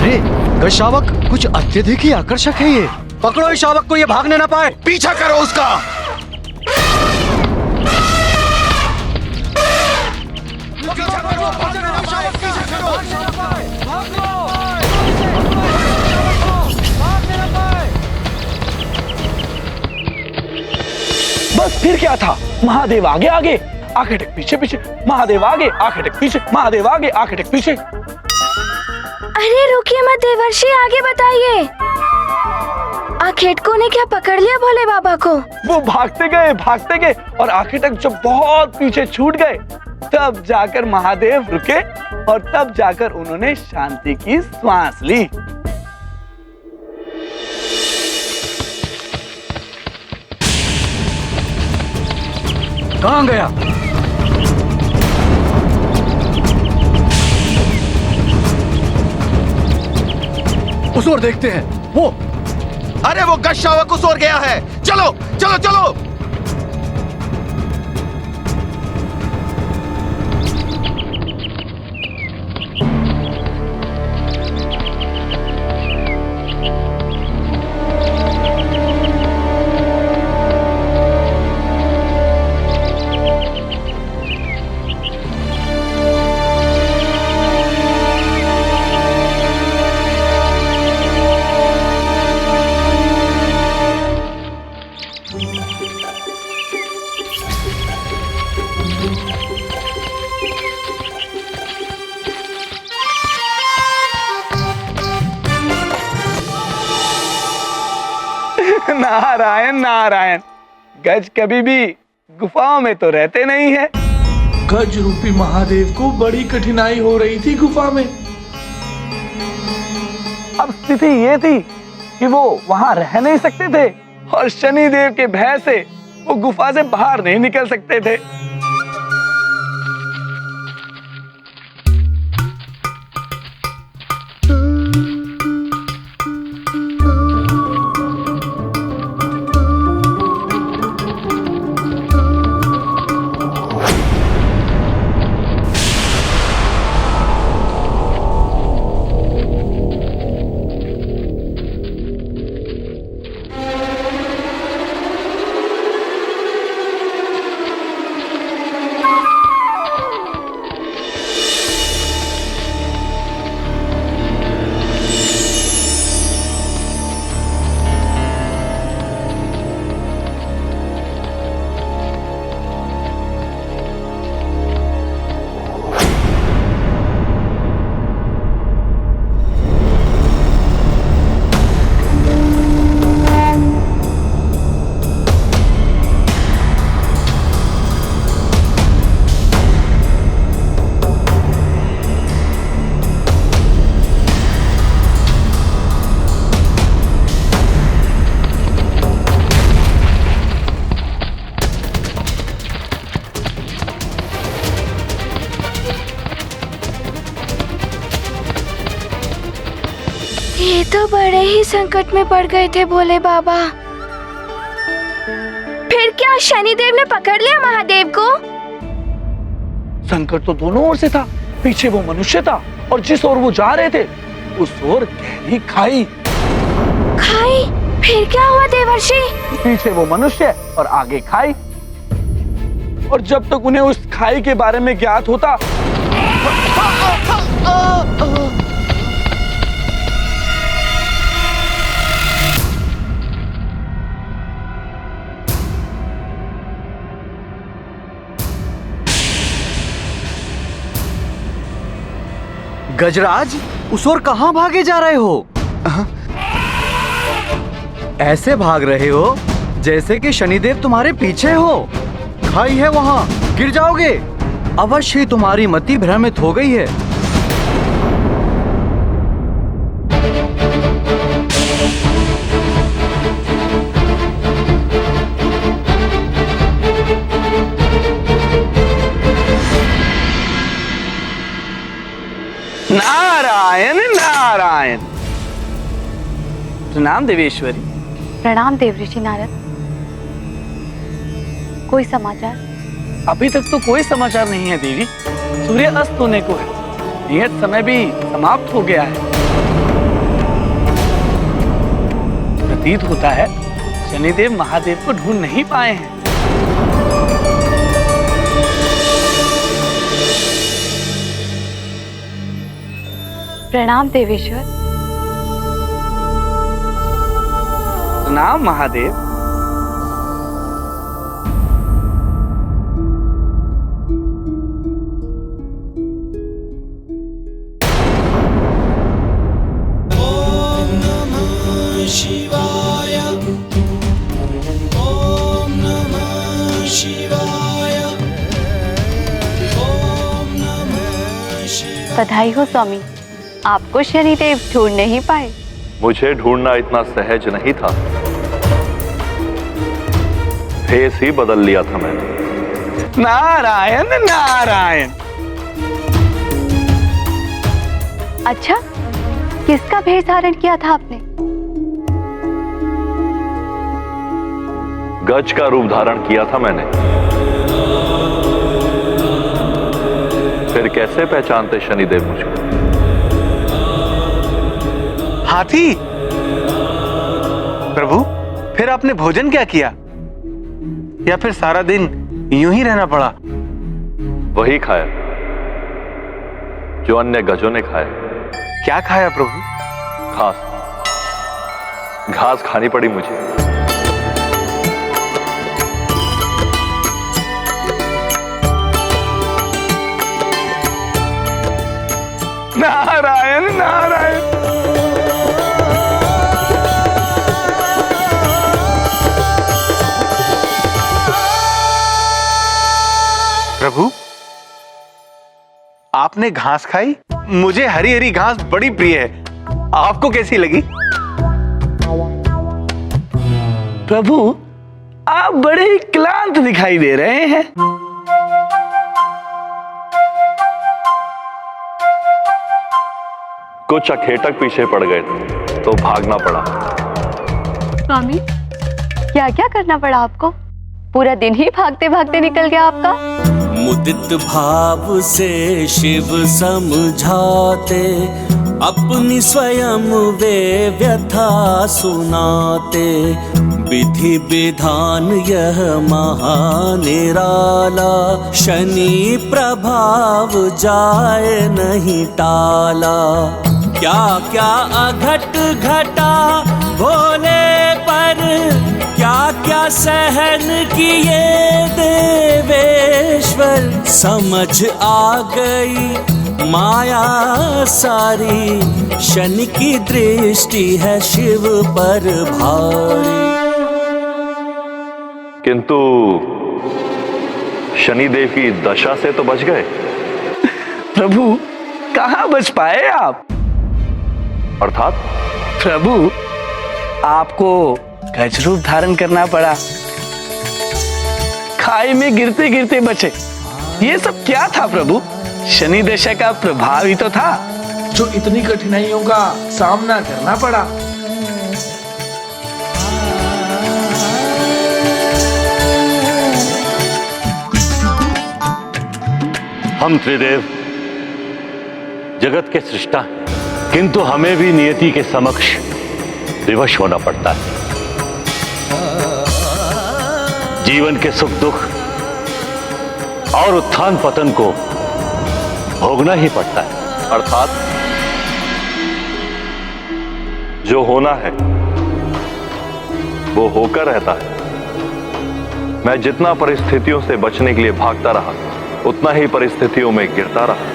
अरे गज शावक कुछ अत्यधिक ही आकर्षक है ये। पकड़ो इस शावक को, ये भागने ना पाए। पीछा करो उसका। बस फिर क्या था, महादेव आगे आगे आंखें टेक पीछे पीछे, महादेव आगे आंखें टेक पीछे, महादेव आगे आंखें टेक पीछे। अरे रुकिए मत देवर्षि, आगे बताइए। आखेटको ने क्या पकड़ लिया भोले बाबा को? वो भागते गए और आखिर तक जब बहुत पीछे छूट गए तब जाकर महादेव रुके और तब जाकर उन्होंने शांति की श्वास ली। कहाँ गया? उस ओर देखते हैं। वो अरे वो गज शावक उस ओर गया है। चलो चलो चलो। नारायण नारायण, गज कभी भी गुफाओं में तो रहते नहीं है। गज रूपी महादेव को बड़ी कठिनाई हो रही थी गुफा में। अब स्थिति ये थी कि वो वहां रह नहीं सकते थे और शनिदेव के भय से वो गुफा से बाहर नहीं निकल सकते थे। ये तो बड़े ही संकट में पड़ गए थे भोले बाबा। फिर क्या शनिदेव ने पकड़ लिया महादेव को? संकट तो दोनों ओर से था। पीछे वो मनुष्य था और जिस ओर वो जा रहे थे उस ओर गहरी खाई। खाई? फिर क्या हुआ देवर्षि? पीछे वो मनुष्य और आगे खाई, और जब तक उन्हें उस खाई के बारे में ज्ञात होता गजराज, उस ओर कहाँ भागे जा रहे हो? ऐसे भाग रहे हो जैसे कि शनिदेव तुम्हारे पीछे हो। खाई है वहाँ, गिर जाओगे। अवश्य ही तुम्हारी मति भ्रमित हो गई है। नारायण नारायण। प्रणाम देवेश्वरी। प्रणाम देवऋषि नारद। कोई समाचार? अभी तक तो कोई समाचार नहीं है देवी। सूर्य अस्त होने को है, नियत समय भी समाप्त हो गया है। प्रतीत होता है शनिदेव महादेव को ढूंढ नहीं पाए हैं। प्रणाम देवेश्वर। प्रणाम महादेव। बधाई हो स्वामी, आपको शनिदेव ढूंढ नहीं पाए। मुझे ढूंढना इतना सहज नहीं था, भेस ही बदल लिया था मैंने। नारायण नारायण। अच्छा, किसका भेष धारण किया था आपने? गज का रूप धारण किया था मैंने। फिर कैसे पहचानते शनिदेव मुझको? हाथी। प्रभु, फिर आपने भोजन क्या किया, या फिर सारा दिन यूं ही रहना पड़ा? वही खाया जो अन्य गजों ने खाया। क्या खाया प्रभु? घास। घास खानी पड़ी मुझे। नारायण नारायण। प्रभु, आपने घास खाई? मुझे हरी हरी घास बड़ी प्रिय है, आपको कैसी लगी? प्रभु, आप बड़े ही क्लांत दिखाई दे रहे हैं। कुछ अखेटक पीछे पड़ गए थे तो भागना पड़ा। स्वामी, क्या क्या करना पड़ा आपको? पूरा दिन ही भागते भागते निकल गया आपका। मुदित भाव से शिव समझाते, अपनी स्वयं वे व्यथा सुनाते। विधि विधान यह महानिराला, शनि प्रभाव जाए नहीं टाला। क्या क्या अघट घटा भोले पर, क्या क्या सहन किए देवेश्वर। समझ आ गई माया सारी, शनि की दृष्टि है शिव पर भारी। किंतु शनिदेव की दशा से तो बच गए। प्रभु, कहाँ बच पाए आप? अर्थात? प्रभु, आपको गज रूप धारण करना पड़ा, खाई में गिरते गिरते बचे। ये सब क्या था प्रभु? शनि दशा का प्रभाव ही तो था, जो इतनी कठिनाइयों का सामना करना पड़ा। हम त्रिदेव जगत के सृष्टा हैं, किंतु हमें भी नियति के समक्ष विवश होना पड़ता है। जीवन के सुख दुख और उत्थान पतन को भोगना ही पड़ता है। अर्थात जो होना है वो होकर रहता है। मैं जितना परिस्थितियों से बचने के लिए भागता रहा, उतना ही परिस्थितियों में गिरता रहा।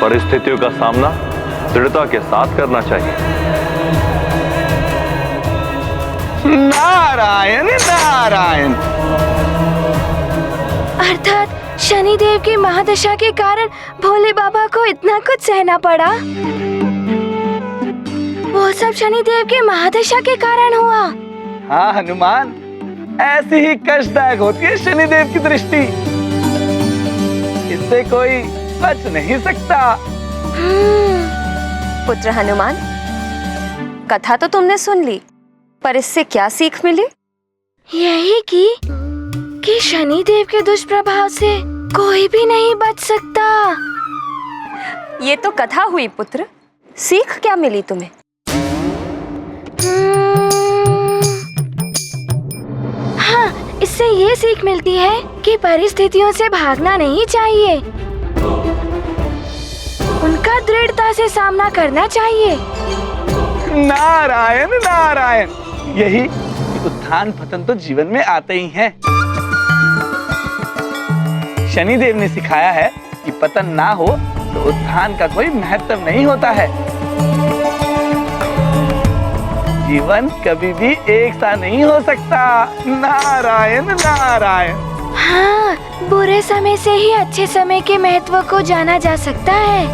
परिस्थितियों का सामना दृढ़ता के साथ करना चाहिए। नारायण नारायण। अर्थात शनिदेव की महादशा के कारण भोले बाबा को इतना कुछ सहना पड़ा। वो सब शनिदेव के महादशा के कारण हुआ। हाँ हनुमान, ऐसी ही कष्टदायक होती है शनिदेव की दृष्टि। इससे कोई बच नहीं सकता। पुत्र हनुमान, कथा तो तुमने सुन ली, पर इससे क्या सीख मिली? यही कि शनिदेव के दुष्प्रभाव से कोई भी नहीं बच सकता। ये तो कथा हुई पुत्र, सीख क्या मिली तुम्हें? हाँ, इससे ये सीख मिलती है कि परिस्थितियों से भागना नहीं चाहिए, उनका दृढ़ता से सामना करना चाहिए। नारायण नारायण, यही उत्थान पतन तो जीवन में आते ही हैं। शनिदेव ने सिखाया है कि पतन ना हो तो उत्थान का कोई महत्व नहीं होता है। जीवन कभी भी एक सा नहीं हो सकता। नारायण नारायण। हाँ, बुरे समय से ही अच्छे समय के महत्व को जाना जा सकता है,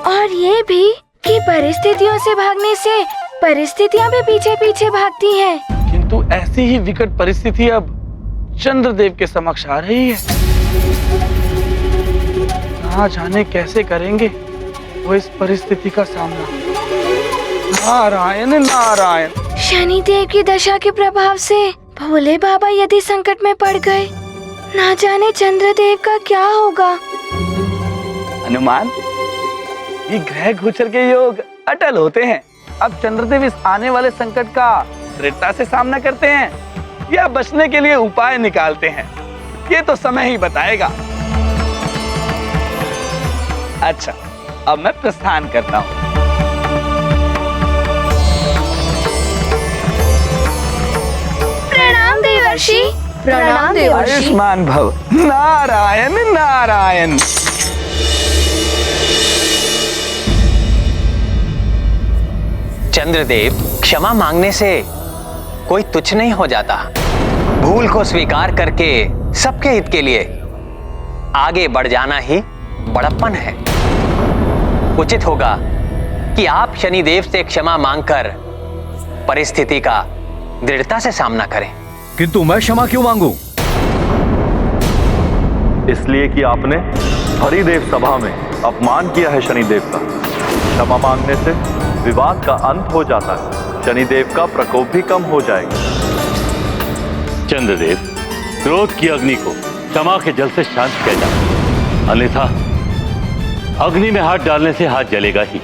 और ये भी कि परिस्थितियों से भागने से परिस्थितियाँ भी पीछे पीछे भागती हैं। किंतु ऐसी ही विकट परिस्थिति अब चंद्रदेव के समक्ष आ रही है। ना जाने कैसे करेंगे वो इस परिस्थिति का सामना। नारायण नारायण। शनिदेव की दशा के प्रभाव से भोले बाबा यदि संकट में पड़ गए, ना जाने चंद्रदेव का क्या होगा। हनुमान, ये ग्रह गोचर के योग अटल होते हैं। अब चंद्रदेव इस आने वाले संकट का दृढ़ता से सामना करते हैं या बचने के लिए उपाय निकालते हैं, ये तो समय ही बताएगा। अच्छा, अब मैं प्रस्थान करता हूँ। प्रणाम देवर्षि। प्रणाम देवर्षि। आयुष्मान भव। नारायण नारायण। चंद्रदेव, क्षमा मांगने से कोई तुच्छ नहीं हो जाता। भूल को स्वीकार करके सबके हित के लिए आगे बढ़ जाना ही बड़प्पन है। उचित होगा कि आप शनिदेव से क्षमा मांगकर परिस्थिति का दृढ़ता से सामना करें। किंतु मैं क्षमा क्यों मांगूं? इसलिए कि आपने हरिदेव सभा में अपमान किया है शनिदेव का। क्षमा मांगने से विवाद का अंत हो जाता है, शनिदेव का प्रकोप भी कम हो जाएगा। चंद्रदेव, क्रोध की अग्नि को क्षमा के जल से शांत किया जाए, अन्यथा अग्नि में हाथ डालने से हाथ जलेगा ही।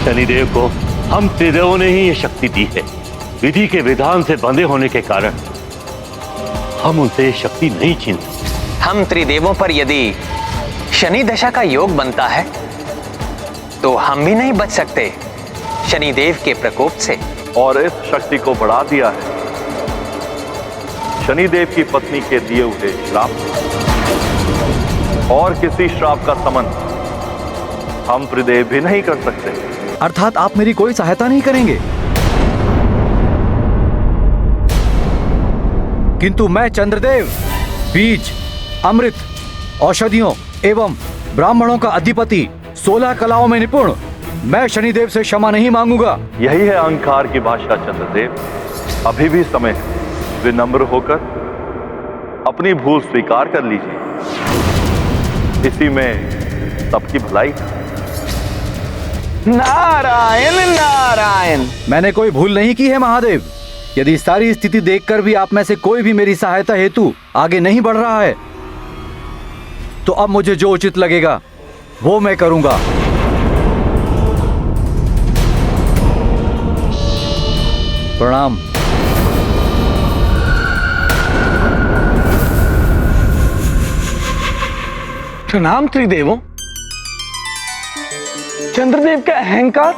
शनिदेव को हम त्रिदेवों ने ही ये शक्ति दी है। विधि के विधान से बंधे होने के कारण हम उनसे ये शक्ति नहीं छीन सकते। हम त्रिदेवों पर यदि शनि दशा का योग बनता है तो हम भी नहीं बच सकते शनिदेव के प्रकोप से। और इस शक्ति को बढ़ा दिया है शनिदेव की पत्नी के दिए हुए श्राप, और किसी श्राप का समन हम त्रिदेव भी नहीं कर सकते। अर्थात आप मेरी कोई सहायता नहीं करेंगे। किंतु मैं चंद्रदेव बीज, अमृत, औषधियों एवं ब्राह्मणों का अधिपति, 16 कलाओं में निपुण, मैं शनिदेव से क्षमा नहीं मांगूंगा। यही है अहंकार की भाषा चंद्रदेव। अभी भी समय है, विनम्र होकर अपनी भूल स्वीकार कर लीजिए। इसी में सबकी भलाई। नारायण नारायण। मैंने कोई भूल नहीं की है महादेव। यदि सारी स्थिति देखकर भी आप में से कोई भी मेरी सहायता हेतु आगे नहीं बढ़ रहा है, तो अब मुझे जो उचित लगेगा वो मैं करूंगा। प्रणाम। प्रणाम त्रिदेवों। चंद्रदेव का अहंकार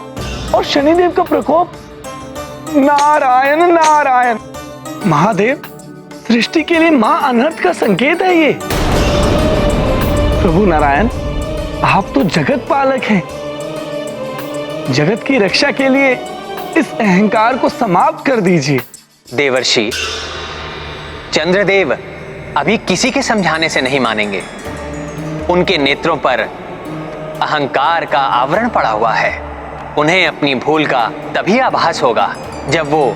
और शनिदेव का प्रकोप। नारायण नारायण। महादेव, सृष्टि के लिए मां अनर्थ का संकेत है ये। प्रभु नारायण, आप तो जगत पालक हैं। जगत की रक्षा के लिए इस अहंकार को समाप्त कर दीजिए। देवर्षि, चंद्रदेव अभी किसी के समझाने से नहीं मानेंगे। उनके नेत्रों पर अहंकार का आवरण पड़ा हुआ है। उन्हें अपनी भूल का तभी आभास होगा जब वो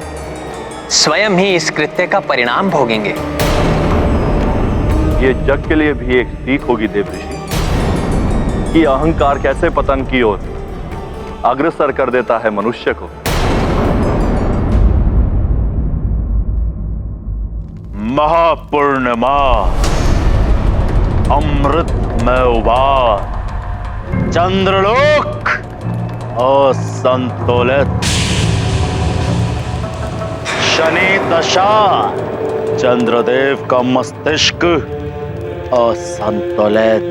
स्वयं ही इस कृत्य का परिणाम भोगेंगे। ये जग के लिए भी एक सीख होगी देवऋषि, कि अहंकार कैसे पतन की ओर अग्रसर कर देता है मनुष्य को। महापूर्णिमा अमृत में उबार, चंद्रलोक असंतुलित। शनि दशा, चंद्रदेव का मस्तिष्क असंतुलित।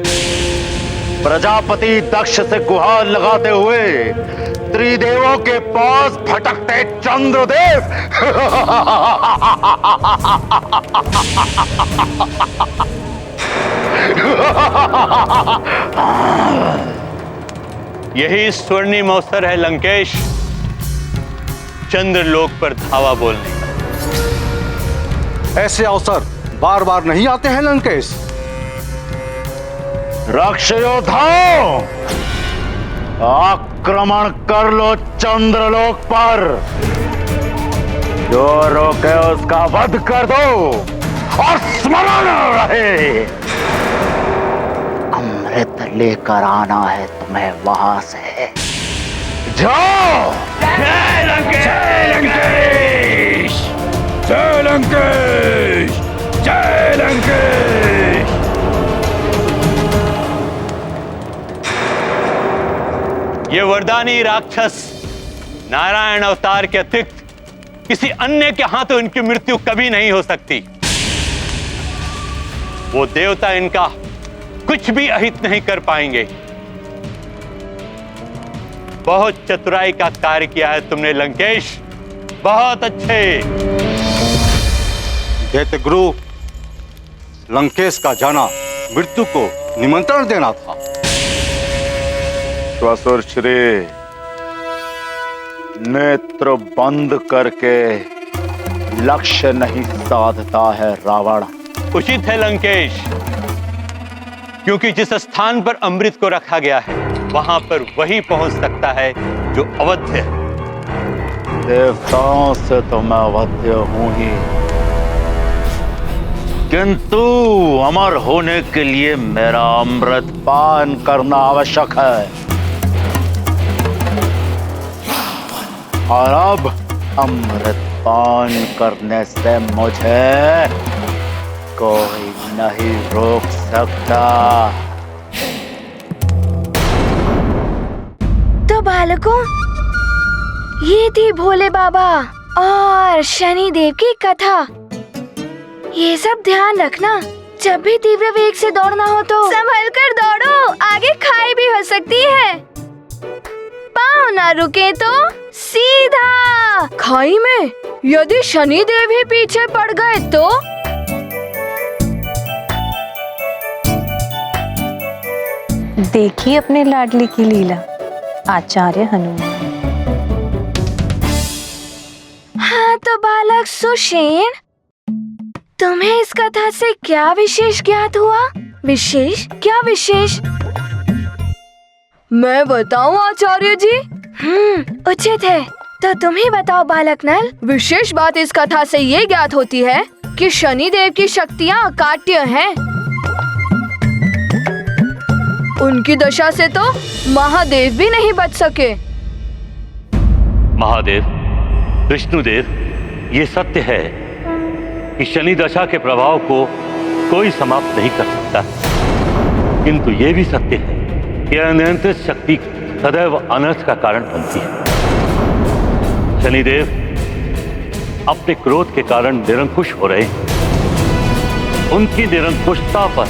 प्रजापति दक्ष से गुहार लगाते हुए त्रिदेवों के पास भटकते चंद्रदेव। यही स्वर्णिम अवसर है लंकेश, चंद्रलोक पर धावा बोलने का। ऐसे अवसर बार बार नहीं आते हैं लंकेश। राक्षयोधाओं, आक्रमण कर लो चंद्रलोक पर। जो रोके उसका वध कर दो और स्मरण रहे, अमृत लेकर आना है तुम्हें वहां से। जाओ। जय लंकेश! जय लंकेश! जय लंकेश! ये वरदानी राक्षस नारायण अवतार के अतिरिक्त किसी अन्य के हाथों इनकी मृत्यु कभी नहीं हो सकती। वो देवता इनका कुछ भी अहित नहीं कर पाएंगे। बहुत चतुराई का कार्य किया है तुमने लंकेश, बहुत अच्छे। दैत्य गुरु, लंकेश का जाना मृत्यु को निमंत्रण देना था। श्वसुर श्री, नेत्र बंद करके लक्ष्य नहीं साधता है रावण। उचित है लंकेश, क्योंकि जिस स्थान पर अमृत को रखा गया है वहां पर वही पहुंच सकता है जो अवध्य है। देवताओं से तो मैं अवध्य हूं ही, किंतु अमर होने के लिए मेरा अमृत पान करना आवश्यक है। और अब अमृत पान करने से मुझे कोई नहीं रोक सकता। तो बालकों, ये थी भोले बाबा और शनि देव की कथा। ये सब ध्यान रखना, जब भी तीव्र वेग से दौड़ना हो तो संभल कर दौड़ो, आगे खाई भी हो सकती है। पाँव ना रुके तो सीधा खाई में। यदि शनि देव ही पीछे पड़ गए तो देखिए अपने लाडली की लीला, आचार्य हनुमान। हाँ तो बालक सुषेण, तुम्हें इस कथा से क्या विशेष ज्ञात हुआ? विशेष? क्या विशेष? मैं बताऊं आचार्य जी? उचित है, तो तुम ही बताओ बालक नल। विशेष बात इस कथा से ये ज्ञात होती है कि शनि देव की शक्तियाँ अकाट्य हैं। उनकी दशा से तो महादेव भी नहीं बच सके। महादेव, विष्णुदेव, ये सत्य है कि शनि दशा के प्रभाव को कोई समाप्त नहीं कर सकता, किंतु ये भी सत्य है कि अनियंत्रित शक्ति सदैव अनर्थ का कारण बनती है। शनिदेव अपने क्रोध के कारण निरंकुश हो रहे हैं। उनकी निरंकुशता पर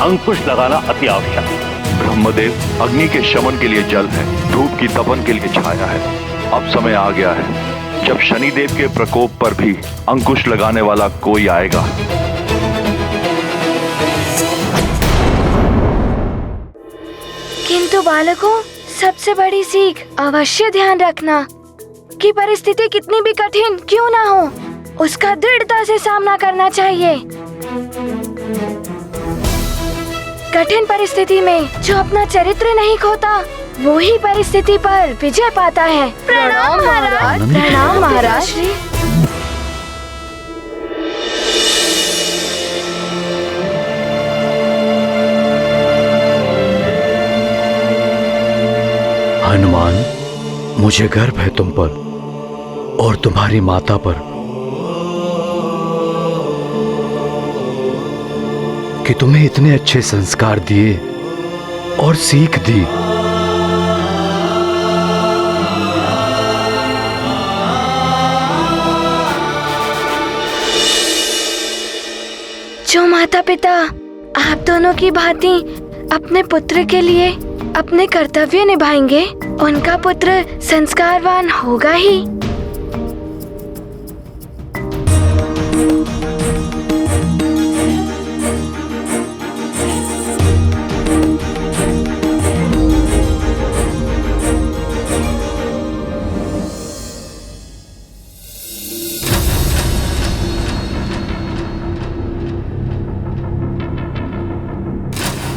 अंकुश लगाना अति आवश्यक है। ब्रह्मदेव, अग्नि के शमन के लिए जल है, धूप की तपन के लिए छाया है। अब समय आ गया है जब शनिदेव के प्रकोप पर भी अंकुश लगाने वाला कोई आएगा। किंतु बालकों, सबसे बड़ी सीख अवश्य ध्यान रखना कि परिस्थिति कितनी भी कठिन क्यों ना हो, उसका दृढ़ता से सामना करना चाहिए। कठिन परिस्थिति में जो अपना चरित्र नहीं खोता, वो ही परिस्थिति पर विजय पाता है। प्रणाम महाराज। प्रणाम महाराज। हनुमान, मुझे गर्व है तुम पर और तुम्हारी माता पर कि तुम्हें इतने अच्छे संस्कार दिए और सीख दी। माता पिता आप दोनों की भांति अपने पुत्र के लिए अपने कर्तव्य निभाएंगे, उनका पुत्र संस्कारवान होगा ही।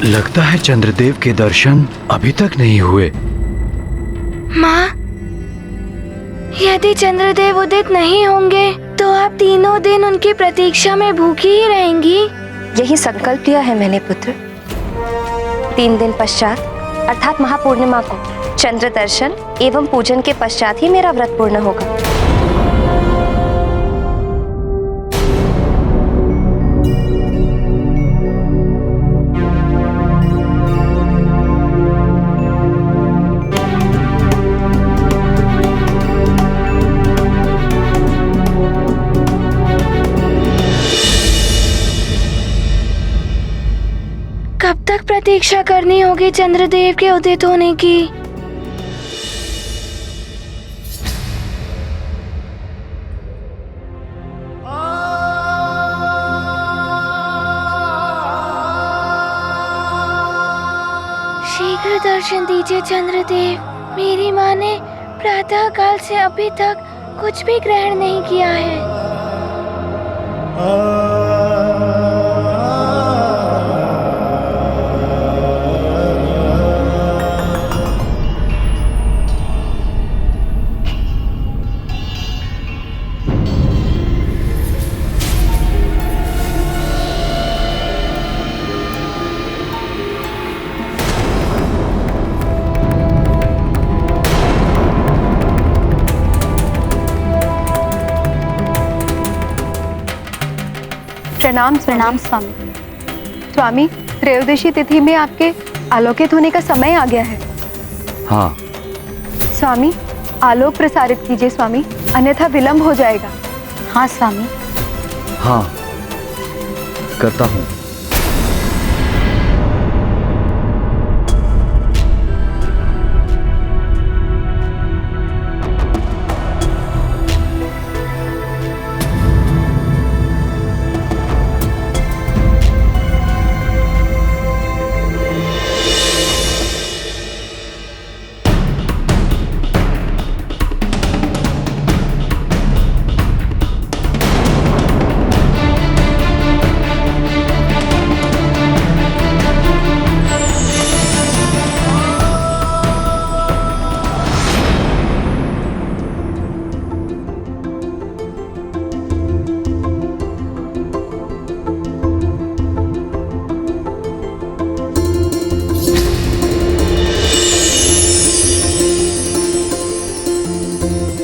लगता है चंद्रदेव के दर्शन अभी तक नहीं हुए। माँ, यदि चंद्रदेव उदित नहीं होंगे तो आप तीनों दिन उनकी प्रतीक्षा में भूखी ही रहेंगी। यही संकल्प लिया है मैंने पुत्र। 3 दिन पश्चात अर्थात महापूर्णिमा को चंद्र दर्शन एवं पूजन के पश्चात ही मेरा व्रत पूर्ण होगा। कब तक प्रतीक्षा करनी होगी चंद्रदेव के उदित होने की? शीघ्र दर्शन दीजिए चंद्रदेव। मेरी माँ ने प्रातः काल से अभी तक कुछ भी ग्रहण नहीं किया है। प्रणाम प्रणाम स्वामी। स्वामी, त्रयोदशी तिथि में आपके आलोकित होने का समय आ गया है। हाँ स्वामी, आलोक प्रसारित कीजिए स्वामी, अन्यथा विलंब हो जाएगा। हाँ स्वामी। हाँ, करता हूँ।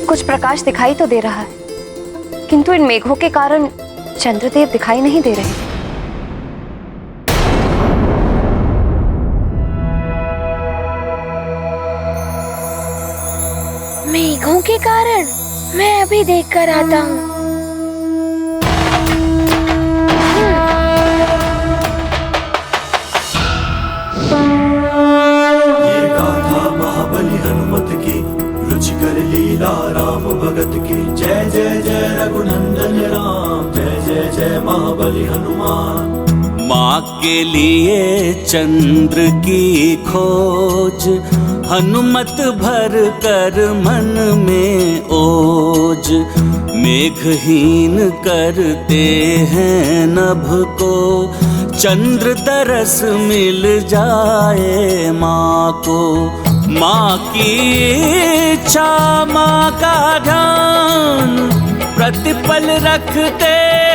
कुछ प्रकाश दिखाई तो दे रहा है, किंतु इन मेघों के कारण चंद्रदेव दिखाई नहीं दे रहे। मेघों के कारण? मैं अभी देख कर आता हूँ। ये गाथा महाबली हनुमत की, रुचिकर लीला राम भगत की। जय जय जय रघुनंदन राम, जय जय जय महाबली हनुमान। माँ के लिए चंद्र की खोज, हनुमत भर कर मन में ओज। मेघहीन करते हैं नभ को, चंद्र तरस मिल जाए माँ को। माँ की इच्छा माँ का ध्यान, प्रतिपल रखते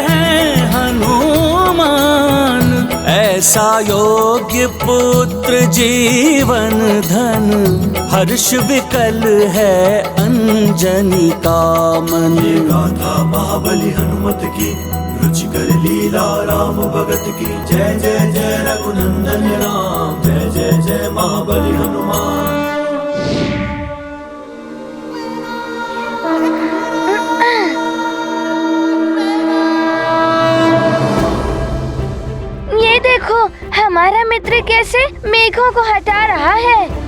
हैं हनुमान। ऐसा योग्य पुत्र जीवन धन, हर्ष विकल है अंजनी का मन। ये गाथा महाबली हनुमत की, रुचिकर लीला राम भगत की। जय जय जय रघुनंदन राम, जय जय जय महाबली हनुमान। देखो हमारा मित्र कैसे मेघों को हटा रहा है।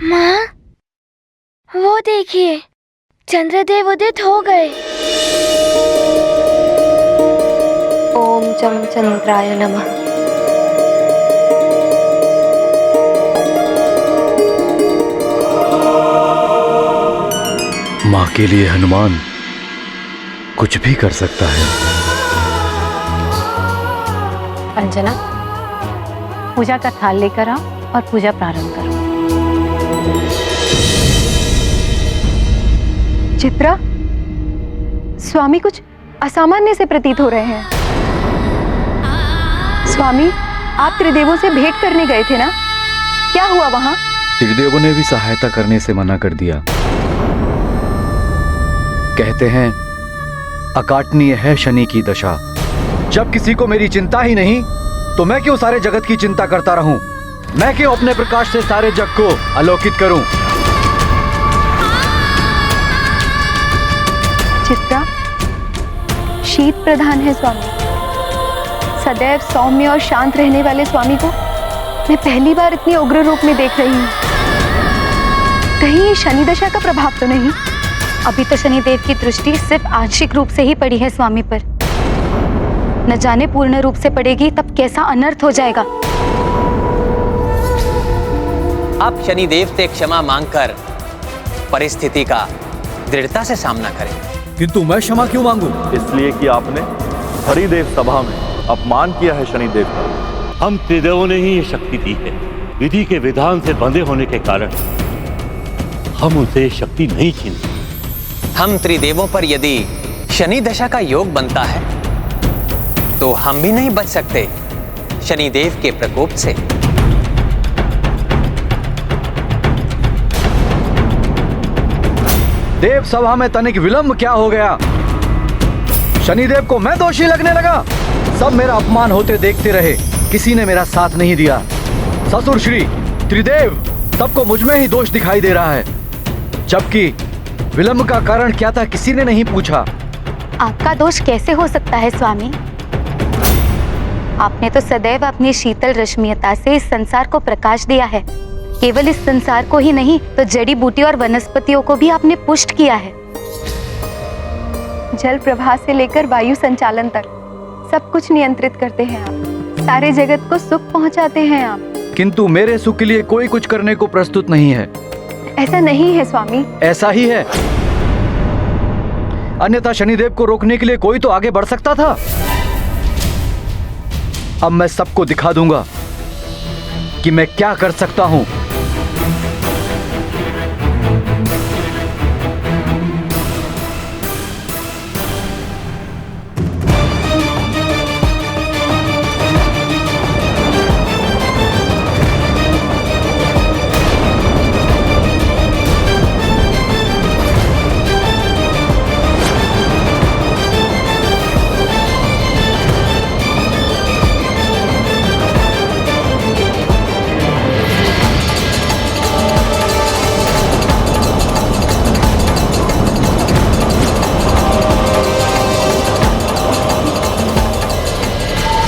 माँ, वो देखिए चंद्रदेव उदित हो गए। ओम जम चंद्राय नमः। माँ के लिए हनुमान कुछ भी कर सकता है। अंजना, पूजा का थाल लेकर आओ और पूजा प्रारंभ करो। चित्रा, स्वामी कुछ असामान्य से प्रतीत हो रहे हैं। स्वामी, आप त्रिदेवों से भेंट करने गए थे ना, क्या हुआ वहां? त्रिदेवों ने भी सहायता करने से मना कर दिया। कहते हैं अकाटनीय है शनि की दशा। जब किसी को मेरी चिंता ही नहीं तो मैं क्यों सारे जगत की चिंता करता रहूं? मैं क्यों अपने प्रकाश से सारे जग को आलोकित करूं? चित्रा, शीत प्रधान है स्वामी। सदैव सौम्य और शांत रहने वाले स्वामी को मैं पहली बार इतनी उग्र रूप में देख रही हूँ। कहीं ये शनि दशा का प्रभाव तो नहीं? अभी तो शनिदेव की दृष्टि सिर्फ आंशिक रूप से ही पड़ी है स्वामी पर। न जाने पूर्ण रूप से पड़ेगी तब कैसा अनर्थ हो जाएगा। आप शनिदेव से क्षमा मांगकर परिस्थिति का दृढ़ता से सामना करें। किंतु मैं क्षमा क्यों मांगू? इसलिए कि आपने हरिदेव सभा में अपमान किया है शनिदेव का। हम त्रिदेवों ने ही ये शक्ति दी है। विधि के विधान से बंधे होने के कारण हम उनसे शक्ति नहीं छीनते। हम त्रिदेवों पर यदि शनि दशा का योग बनता है तो हम भी नहीं बच सकते शनिदेव के प्रकोप से। देव सभा में तनिक विलंब क्या हो गया? शनिदेव को मैं दोषी लगने लगा। सब मेरा अपमान होते देखते रहे, किसी ने मेरा साथ नहीं दिया। ससुर श्री त्रिदेव, सबको मुझ में ही दोष दिखाई दे रहा है, जबकि विलंब का कारण क्या था किसी ने नहीं पूछा। आपका दोष कैसे हो सकता है स्वामी? आपने तो सदैव अपनी शीतल रश्मियता से इस संसार को प्रकाश दिया है। केवल इस संसार को ही नहीं तो जड़ी बूटी और वनस्पतियों को भी आपने पुष्ट किया है। जल प्रवाह से लेकर वायु संचालन तक सब कुछ नियंत्रित करते हैं आप। सारे जगत को सुख पहुंचाते हैं आप। किंतु मेरे सुख के लिए कोई कुछ करने को प्रस्तुत नहीं है। ऐसा नहीं है स्वामी। ऐसा ही है। अन्यथा शनिदेव को रोकने के लिए कोई तो आगे बढ़ सकता था। अब मैं सबको दिखा दूंगा कि मैं क्या कर सकता हूं।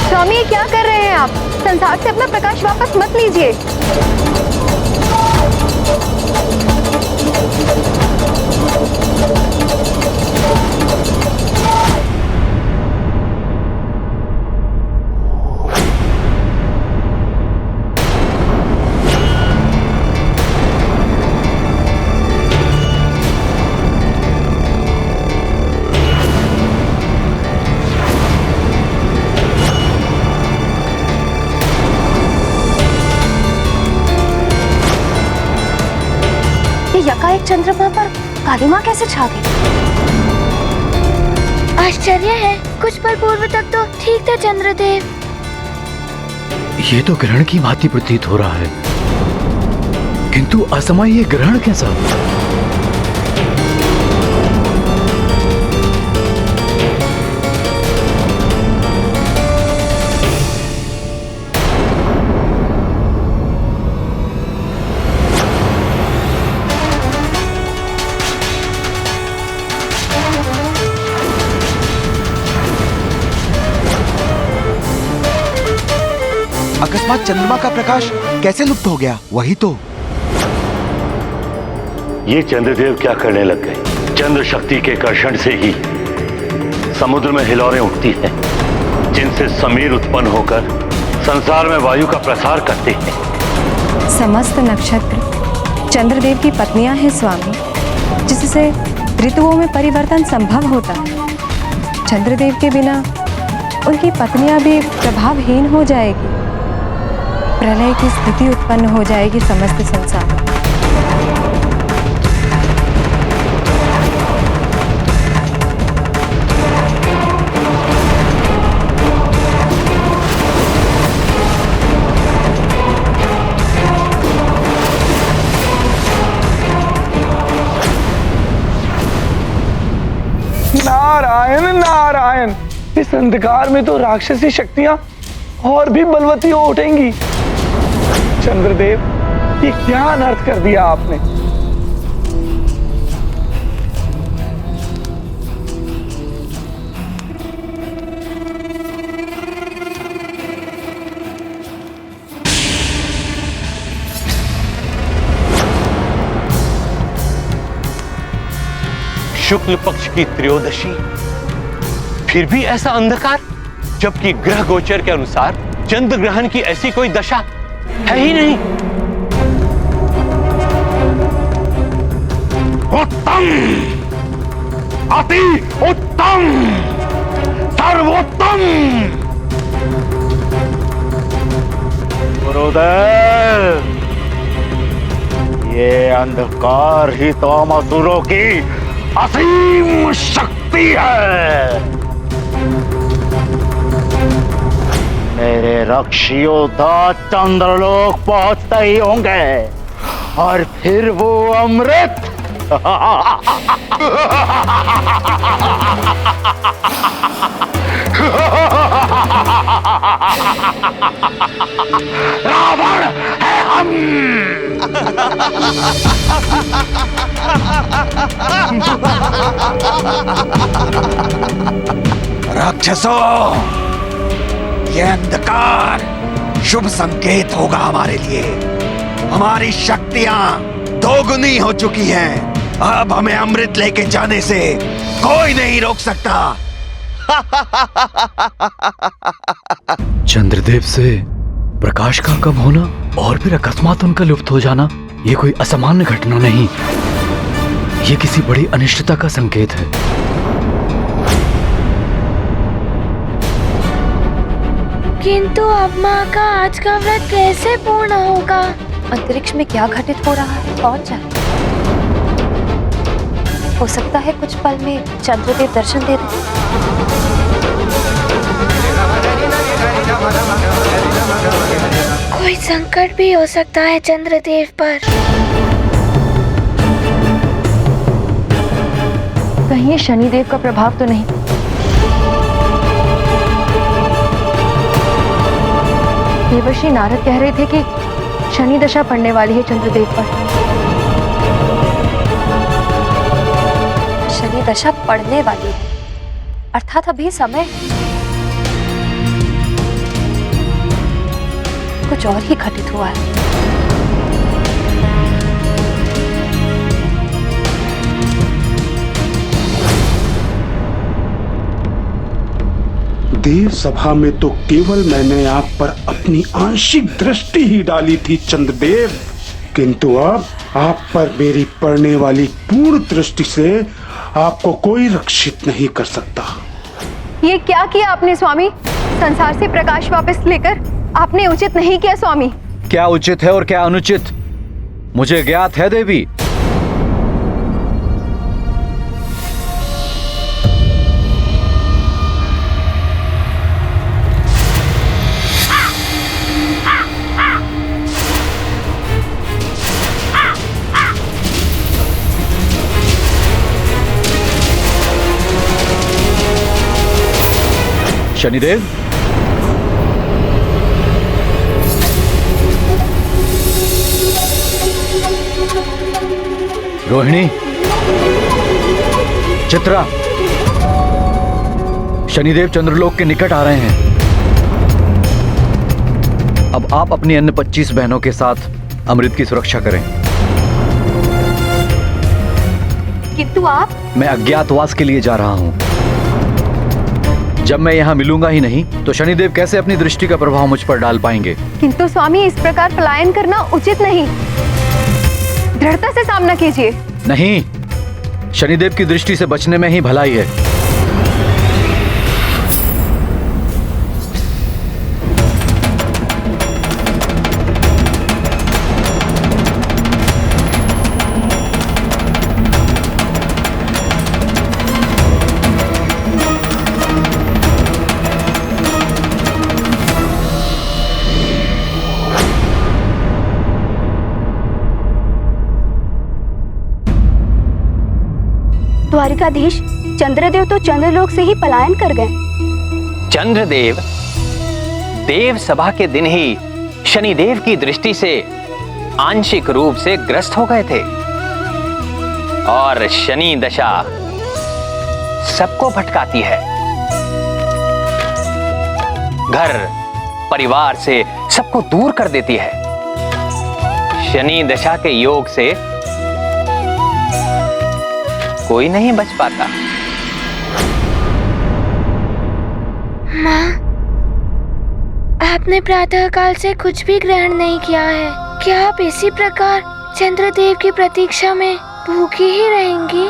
स्वामी, क्या कर रहे हैं आप? संसार से अपना प्रकाश वापस मत लीजिए। यकाएक चंद्रमा पर काली माँ कैसे छा गई? आश्चर्य है, कुछ पल पूर्व तक तो ठीक था चंद्रदेव। ये तो ग्रहण की भांति प्रतीत हो रहा है, किंतु असमय ये ग्रहण कैसा? अकस्मात चंद्रमा का प्रकाश कैसे लुप्त हो गया? वही तो। ये चंद्रदेव क्या करने लग गए? चंद्र शक्ति के कर्षण से ही समुद्र में हिलोरें उठती हैं, जिनसे समीर उत्पन्न होकर संसार में वायु का प्रसार करते हैं। समस्त नक्षत्र चंद्रदेव की पत्नियां हैं स्वामी, जिससे ऋतुओं में परिवर्तन संभव होता है। चंद्रदेव के बिना उनकी पत्नियां भी प्रभावहीन हो जाएगी, प्रलय की स्थिति उत्पन्न हो जाएगी समस्त संसार में। नारायण नारायण, इस अंधकार में तो राक्षसी शक्तियां और भी बलवती हो उठेंगी। चंद्रदेव, ये क्या अनर्थ कर दिया आपने? शुक्ल पक्ष की त्रयोदशी, फिर भी ऐसा अंधकार, जबकि ग्रह गोचर के अनुसार चंद्र ग्रहण की ऐसी कोई दशा है ही नहीं। उत्तम, अति उत्तम, सर्वोत्तम। गुरुदेव, ये अंधकार ही तो असुरों की असीम शक्ति है। मेरे रक्षी योद्धा चंद्रलोक पहुंचते ही होंगे और फिर वो अमृत रावण है हम। राक्षसों, ये अंधकार शुभ संकेत होगा हमारे लिए। हमारी शक्तियां दोगुनी हो चुकी हैं। अब हमें अमृत लेके जाने से कोई नहीं रोक सकता। चंद्रदेव से प्रकाश का कम होना और फिर अकस्मात उनका लुप्त हो जाना, ये कोई असामान्य घटना नहीं, ये किसी बड़ी अनिष्टता का संकेत है। किंतु अब माँ का आज का व्रत कैसे पूर्ण होगा? अंतरिक्ष में क्या घटित हो रहा है कौन जाने। हो सकता है कुछ पल में चंद्रदेव दर्शन दे दें। कोई संकट भी हो सकता है चंद्रदेव पर। कहीं ये शनिदेव का प्रभाव तो नहीं? देवर्षि नारद कह रहे थे कि शनि दशा पड़ने वाली है चंद्रदेव पर। शनि दशा पड़ने वाली है, अर्थात अभी समय कुछ और ही घटित हुआ है। देव सभा में तो केवल मैंने आप पर अपनी आंशिक दृष्टि ही डाली थी चंद्रदेव, किंतु अब आप पर मेरी पड़ने वाली पूर्ण दृष्टि से आपको कोई रक्षित नहीं कर सकता। ये क्या किया आपने स्वामी? संसार से प्रकाश वापस लेकर आपने उचित नहीं किया स्वामी। क्या उचित है और क्या अनुचित मुझे ज्ञात है देवी। शनिदेव, रोहिणी, चित्रा, शनिदेव चंद्रलोक के निकट आ रहे हैं। अब आप अपनी अन्य 25 बहनों के साथ अमृत की सुरक्षा करें। किंतु आप? मैं अज्ञातवास के लिए जा रहा हूं। जब मैं यहां मिलूंगा ही नहीं तो शनिदेव कैसे अपनी दृष्टि का प्रभाव मुझ पर डाल पाएंगे? किंतु स्वामी, इस प्रकार पलायन करना उचित नहीं। दृढ़ता से सामना कीजिए। नहीं, शनिदेव की दृष्टि से बचने में ही भलाई है। द्वारिकाधीश, चंद्रदेव तो चंद्रलोक से ही पलायन कर गए। चंद्रदेव देव सभा के दिन ही शनिदेव की दृष्टि से आंशिक रूप से ग्रस्त हो गए थे और शनि दशा सबको भटकाती है, घर परिवार से सबको दूर कर देती है। शनि दशा के योग से कोई नहीं बच पाता। माँ, आपने प्रातः काल से कुछ भी ग्रहण नहीं किया है। क्या आप इसी प्रकार चंद्रदेव की प्रतीक्षा में भूखी ही रहेंगी?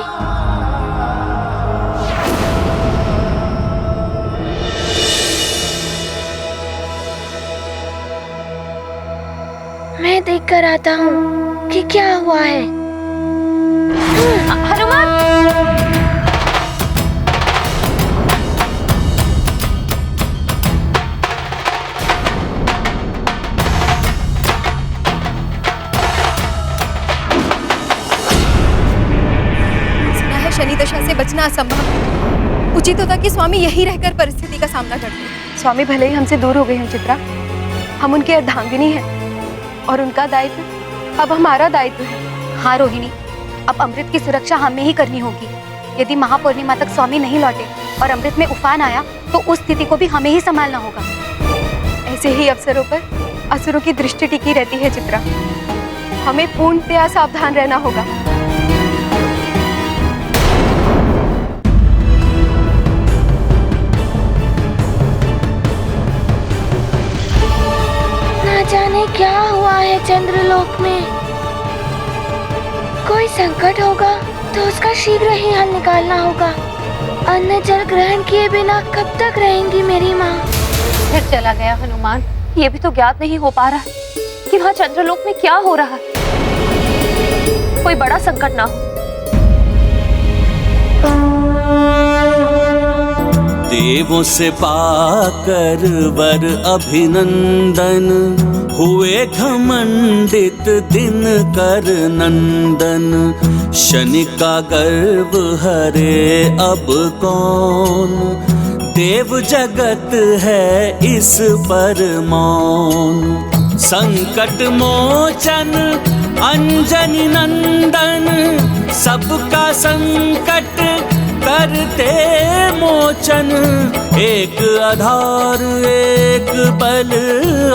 मैं देख कर आता हूँ कि क्या हुआ है। हनुमान! सुना है शनि दशा से बचना असंभव। उचित होता कि स्वामी यही रहकर परिस्थिति का सामना करते। स्वामी भले ही हमसे दूर हो गए हैं चित्रा, हम उनकी अर्धांगिनी हैं और उनका दायित्व अब हमारा दायित्व है। हाँ रोहिणी, अब अमृत की सुरक्षा हमें ही करनी होगी। यदि महापूर्णिमा तक स्वामी नहीं लौटे और अमृत में उफान आया तो उस स्थिति को भी हमें ही संभालना होगा। ऐसे ही अवसरों पर असुरों की दृष्टि टिकी रहती है चित्रा। हमें पूर्णतया सावधान रहना होगा। ना जाने क्या हुआ है चंद्रलोक में। कोई संकट होगा तो उसका शीघ्र ही हल निकालना होगा। अन्न जल ग्रहण किए बिना कब तक रहेंगी मेरी माँ? फिर चला गया हनुमान। ये भी तो ज्ञात नहीं हो पा रहा कि वहाँ चंद्रलोक में क्या हो रहा है। कोई बड़ा संकट ना हो। देवों से पाकर वर अभिनंदन, हुए घमंडित दिन कर नंदन। शनि का गर्व हरे अब कौन, देव जगत है इस पर मौन। संकट मोचन अंजनी नंदन, सबका संकट करते मोचन। एक आधार एक बल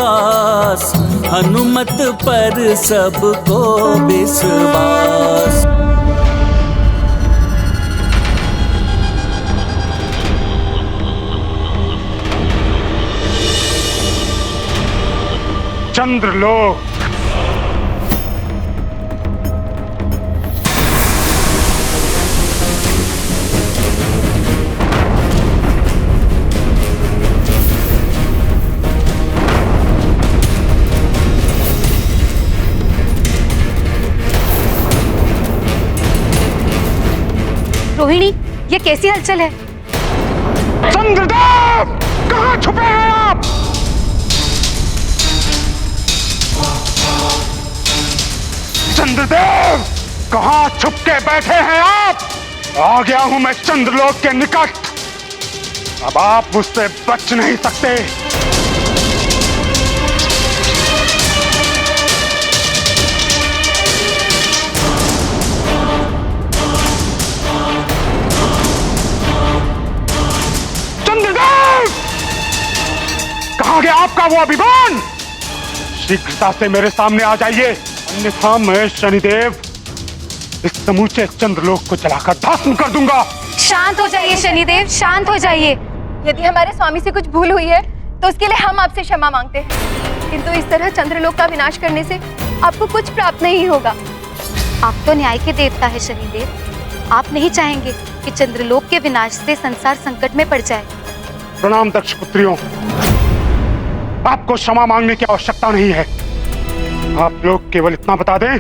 आस, हनुमत पर सबको विश्वास। चंद्रलोक रोहिणी, ये कैसी हलचल है? चंद्रदेव, कहाँ छुपे हैं आप? चंद्रदेव, कहाँ छुप के बैठे हैं आप? आ गया हूं मैं चंद्रलोक के निकट। अब आप मुझसे बच नहीं सकते। चंद्रदेव, कहां गया आपका वो अभिमान? शीघ्रता से मेरे सामने आ जाइए, अन्यथा मैं शनिदेव इस समूचे चंद्रलोक को जलाकर भस्म कर दूंगा। शांत हो जाइए शनिदेव, शांत हो जाइए। यदि हमारे स्वामी से कुछ भूल हुई है तो उसके लिए हम आपसे क्षमा मांगते हैं, किंतु इस तरह चंद्रलोक का विनाश करने से आपको कुछ प्राप्त नहीं होगा। आप तो न्याय के देवता है शनिदेव, आप नहीं चाहेंगे कि चंद्रलोक के विनाश से संसार संकट में पड़ जाए। प्रणाम दक्ष पुत्रियों, आपको क्षमा मांगने की आवश्यकता नहीं है। आप लोग केवल इतना बता दें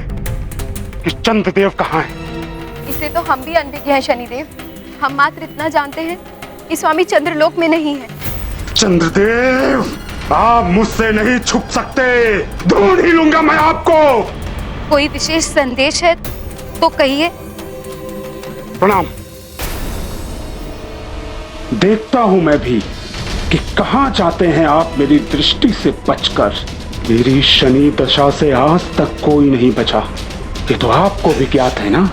कि चंद्रदेव कहाँ है। इसे तो हम भी अनभिज्ञ हैं शनिदेव, हम मात्र इतना जानते हैं कि स्वामी चंद्रलोक में नहीं है। चंद्रदेव, आप मुझसे नहीं छुप सकते, ढूंढ ही लूंगा मैं आपको। कोई विशेष संदेश है तो कहिए। प्रणाम। देखता हूं मैं भी कि कहां जाते हैं आप मेरी दृष्टि से बचकर। मेरी शनि दशा से आज तक कोई नहीं बचा, ये तो आपको भी ज्ञात है ना।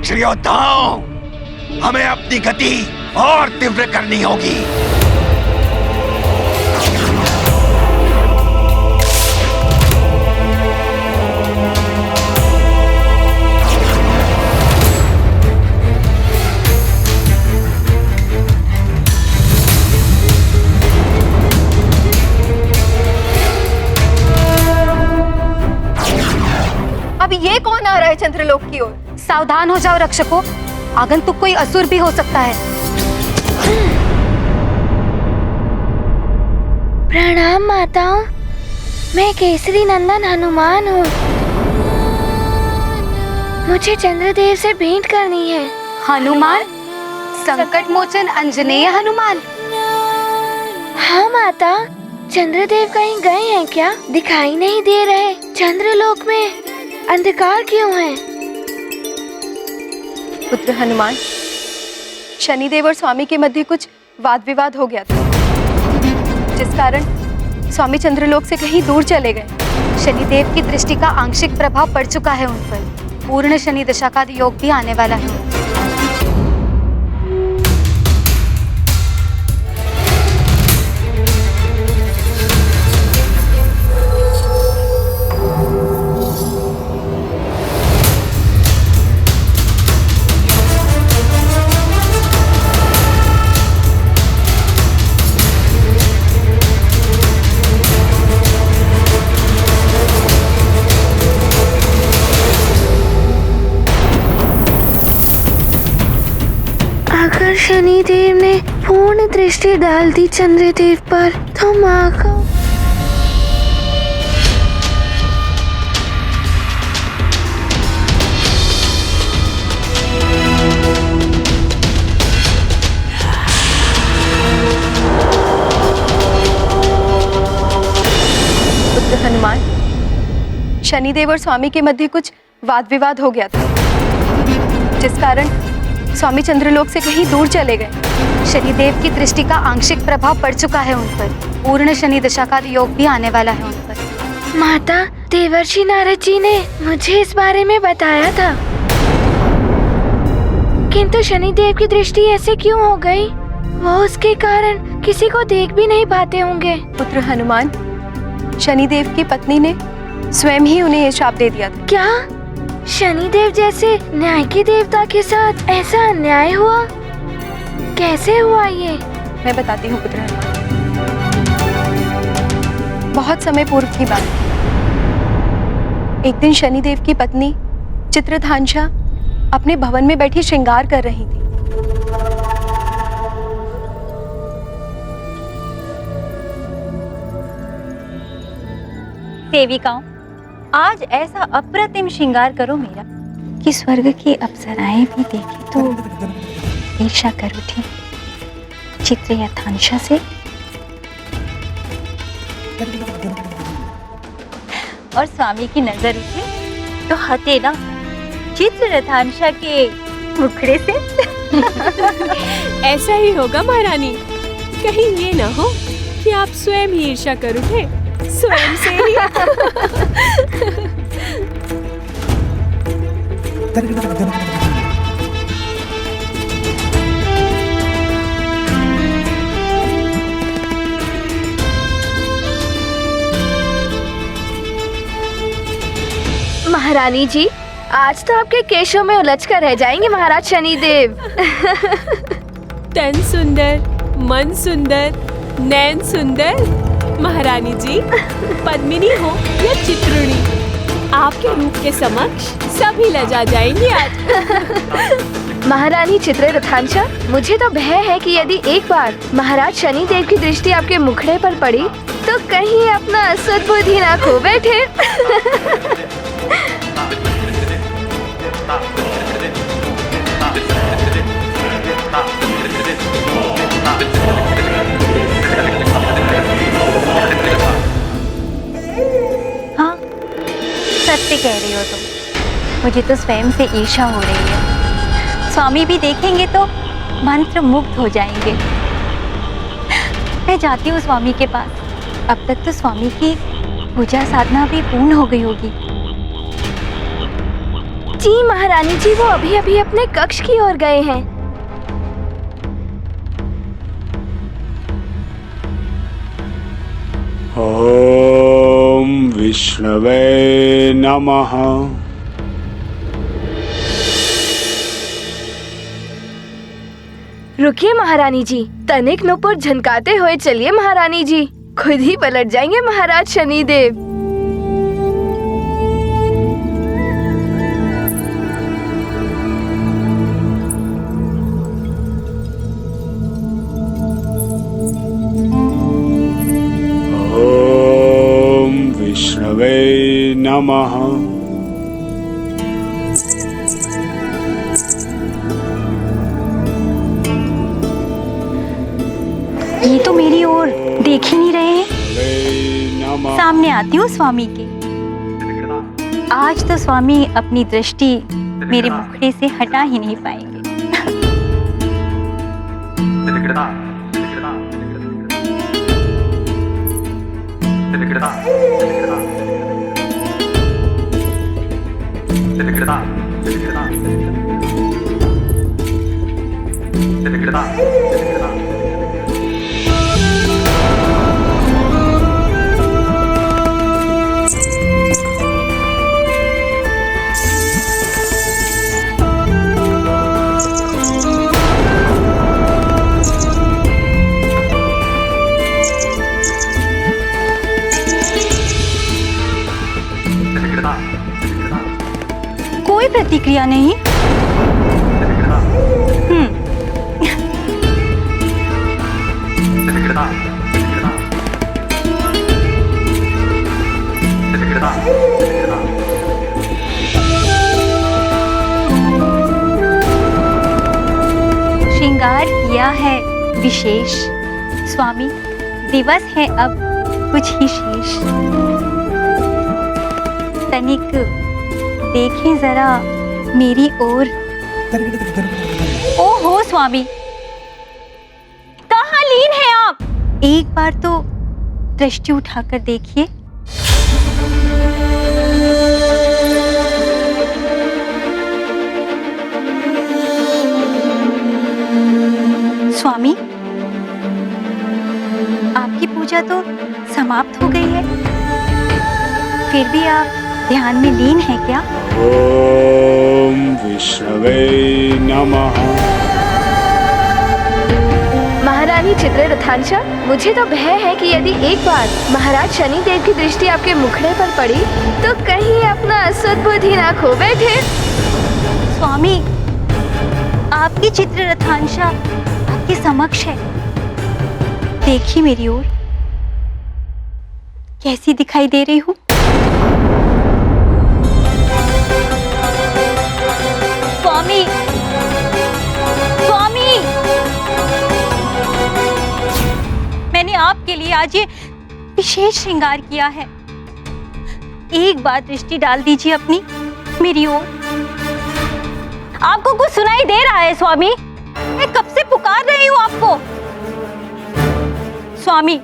योद्धाओं, हमें अपनी गति और तीव्र करनी होगी। अब ये कौन आ रहा है चंद्रलोक की ओर? सावधान हो जाओ रक्षकों, आगंतुक कोई असुर भी हो सकता है। प्रणाम माताओं, मैं केसरी नंदन हनुमान हूँ। मुझे चंद्रदेव से भेंट करनी है। हनुमान? संकट मोचन अंजनेय हनुमान? हाँ माता, चंद्रदेव कहीं गए हैं क्या? दिखाई नहीं दे रहे। चंद्रलोक में अंधकार क्यों है? पुत्र हनुमान, शनिदेव और स्वामी के मध्य कुछ वाद विवाद हो गया था, जिस कारण स्वामी चंद्रलोक से कहीं दूर चले गए। शनिदेव की दृष्टि का आंशिक प्रभाव पड़ चुका है उन पर। पूर्ण शनि दशा का योग भी आने वाला है। अगर शनिदेव ने पूर्ण दृष्टि डाल दी चंद्रदेव पर तो माँ को पुत्र हनुमान, शनिदेव और स्वामी के मध्य कुछ वाद विवाद हो गया था, जिस कारण स्वामी चंद्रलोक से कहीं दूर चले गए। शनिदेव की दृष्टि का आंशिक प्रभाव पड़ चुका है उन पर। पूर्ण शनि दशा का योग भी आने वाला है उन पर। माता, देवर्षि नारद जी ने मुझे इस बारे में बताया था, किंतु शनिदेव की दृष्टि ऐसे क्यों हो गई? वो उसके कारण किसी को देख भी नहीं पाते होंगे। पुत्र हनुमान, शनिदेव की पत्नी ने स्वयं ही उन्हें ये शाप दे दिया था। क्या शनिदेव जैसे न्याय के देवता के साथ ऐसा अन्याय हुआ? कैसे हुआ ये? मैं बताती हूँ पुत्र हनुमान। बहुत समय पूर्व की बात। एक दिन शनिदेव की पत्नी चित्रधांशा अपने भवन में बैठी श्रृंगार कर रही थी। सेविकाओं, आज ऐसा अप्रतिम श्रृंगार करो मेरा कि स्वर्ग की अप्सराएं भी देखें तो ईर्ष्या कर उठी चित्ररथांशा से और स्वामी की नजर उठी तो हटे ना चित्ररथांशा के मुखड़े से। ऐसा ही होगा महारानी, कहीं ये ना हो कि आप स्वयं ही ईर्ष्या कर उठे स्वयं से ही। महारानी जी, आज तो आपके केशों में उलझ कर रह जाएंगे महाराज शनिदेव। तन सुंदर, मन सुंदर, नैन सुंदर। महारानी जी, पद्मिनी हो या चित्रुणी, आपके रूप के समक्ष सभी लजा जाएंगे आज। महारानी चित्ररथांशा, मुझे तो भय है कि यदि एक बार महाराज शनिदेव की दृष्टि आपके मुखड़े पर पड़ी तो कहीं अपना सद्बुद्धि ना खो बैठे। हाँ, सत्य कह रही हो तुम। मुझे तो स्वयं से ईर्ष्या हो रही है। स्वामी भी देखेंगे तो मंत्र मुग्ध हो जाएंगे। मैं जाती हूँ स्वामी के पास। अब तक तो स्वामी की पूजा साधना भी पूर्ण हो गई होगी। जी महारानी जी, वो अभी अभी अपने कक्ष की ओर गए हैं। ओम विष्णवे नमः। रुकिए महारानी जी, तनिक नुपुर झनकाते हुए चलिए महारानी जी, खुद ही पलट जाएंगे महाराज शनिदेव। ओम विष्णवे नमः। ये तो मेरी ओर देख ही नहीं रहे हैं। सामने आती हूँ स्वामी के। आज तो स्वामी अपनी दृष्टि मेरे मुखड़े से हटा ही नहीं पाएंगे। कोई प्रतिक्रिया नहीं। श्रृंगार किया है विशेष। स्वामी, दिवस है अब कुछ ही शेष। तनिक देखें जरा मेरी ओर। ओहो स्वामी, कहाँ लीन हैं आप? एक बार तो दृष्टि उठाकर देखिए। स्वामी, आपकी पूजा तो समाप्त हो गई है, फिर भी आप ध्यान में लीन है क्या? ओम विष्णवे नमः। महारानी चित्ररथांशा, मुझे तो भय है कि यदि एक बार महाराज शनिदेव की दृष्टि आपके मुखड़े पर पड़ी तो कहीं अपना सद्बुद्धि ना खो बैठे। स्वामी, आपकी चित्ररथांशा आपके समक्ष है। देखिए मेरी ओर, कैसी दिखाई दे रही हूँ? स्वामी, स्वामी, लिए आज ये विशेष श्रृंगार किया है। एक बार दृष्टि डाल दीजिए अपनी मेरी ओर। आपको कुछ सुनाई दे रहा है स्वामी? मैं कब से पुकार रही हूँ आपको। स्वामी,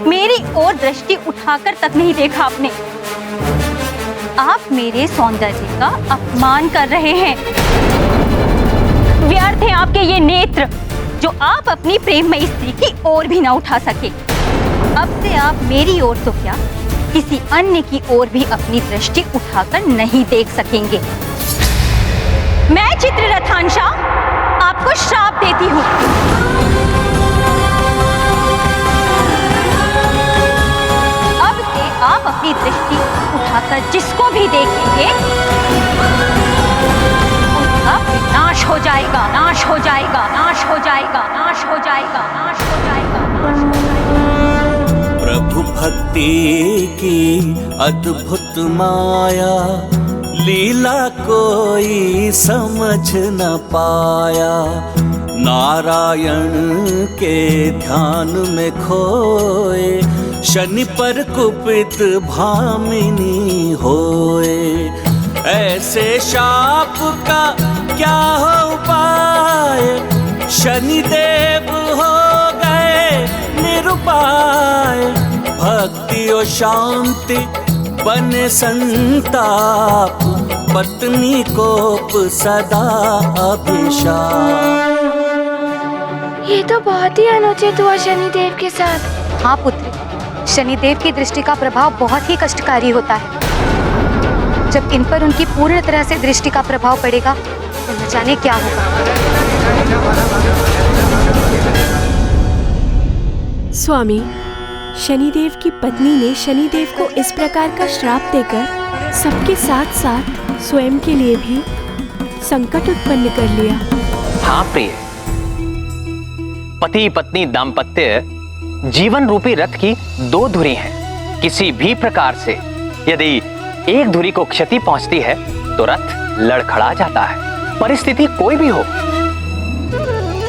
मेरी ओर दृष्टि उठाकर तक नहीं देखा आपने। आप मेरे सौंदर्य का अपमान कर रहे हैं। व्यर्थ हैं आपके ये नेत्र जो आप अपनी प्रेममयी स्त्री की ओर भी ना उठा सके। अब से आप मेरी ओर तो क्या, किसी अन्य की ओर भी अपनी दृष्टि उठाकर नहीं देख सकेंगे। मैं चित्ररथांशा आपको श्राप देती हूँ। अब से आप अपनी दृष्टि उठाकर जिसको भी देखेंगे उसका विनाश हो जाएगा, नाश हो जाएगा, नाश हो जाएगा, नाश हो जाएगा, नाश हो जाएगा, नाश हो जाएगा। प्रभु भक्ति की अद्भुत माया, लीला कोई समझ न पाया। नारायण के ध्यान में खोए, शनि पर कुपित भामिनी होए। ऐसे शाप का क्या हो पाए, शनिदेव हो गए निरुपाय। भक्ति और शांति बने संताप, पत्नी कोप सदा अभिशाप। ये तो बहुत ही अनुचित हुआ शनिदेव के साथ। हाँ पुत्री, शनिदेव की दृष्टि का प्रभाव बहुत ही कष्टकारी होता है। जब इन पर उनकी पूर्ण तरह से दृष्टि का प्रभाव पड़ेगा तो न जाने क्या होगा। स्वामी, शनिदेव की पत्नी ने शनिदेव को इस प्रकार का श्राप देकर सबके साथ साथ स्वयं के लिए भी संकट उत्पन्न कर लिया। हाँ प्रिय, पति पत्नी दाम्पत्य जीवन रूपी रथ की दो धुरी हैं। किसी भी प्रकार से यदि एक धुरी को क्षति पहुंचती है तो रथ लड़खड़ा जाता है। परिस्थिति कोई भी हो,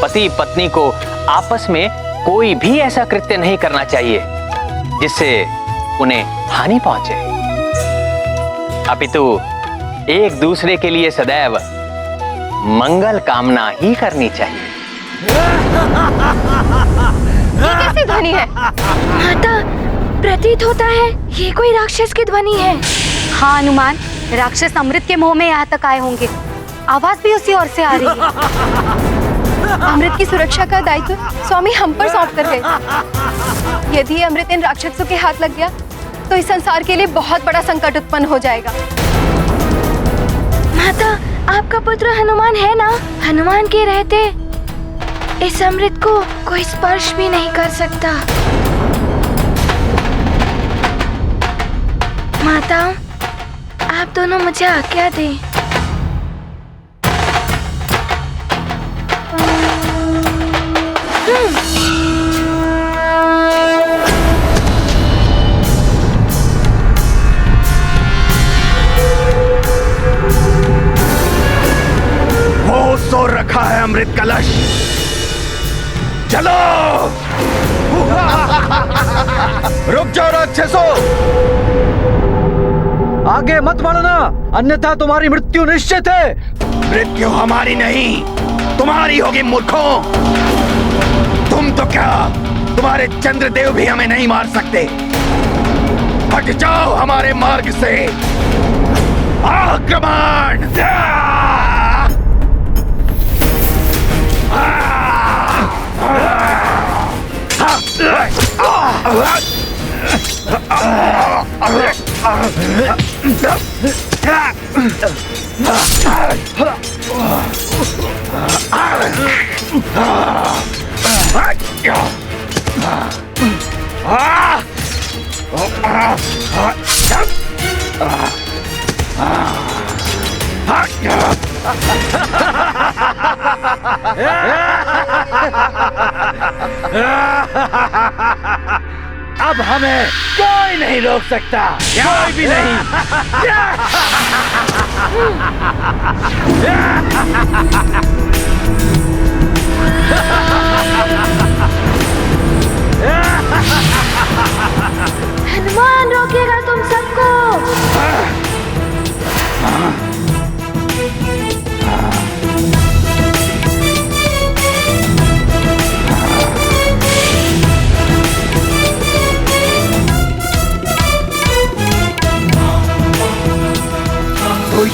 पति पत्नी को आपस में कोई भी ऐसा कृत्य नहीं करना चाहिए जिससे उन्हें हानि पहुंचे, अपितु एक दूसरे के लिए सदैव मंगल कामना ही करनी चाहिए। ये कैसी ध्वनि है? माता, प्रतीत होता है ये कोई राक्षस की ध्वनि है। हाँ हनुमान, राक्षस अमृत के मोह में यहाँ तक आए होंगे। आवाज भी उसी ओर से आ रही है। अमृत की सुरक्षा का दायित्व स्वामी हम पर सौंप कर गए। यदि ये अमृत इन राक्षसों के हाथ लग गया तो इस संसार के लिए बहुत बड़ा संकट उत्पन्न हो जाएगा। माता, आपका पुत्र हनुमान है ना? हनुमान के रहते इस अमृत को कोई स्पर्श भी नहीं कर सकता। माता, आप दोनों मुझे आज्ञा दें। वो सो रखा है अमृत कलश, चलो। रुक जाओ राक्षसों, आगे मत बढ़ना, अन्यथा तुम्हारी मृत्यु निश्चित है। मृत्यु हमारी नहीं, तुम्हारी होगी मूर्खों। तुम तो क्या, तुम्हारे चंद्रदेव भी हमें नहीं मार सकते। हट जाओ हमारे मार्ग से। आक्रमण! अब हमें कोई नहीं रोक सकता, कोई भी नहीं।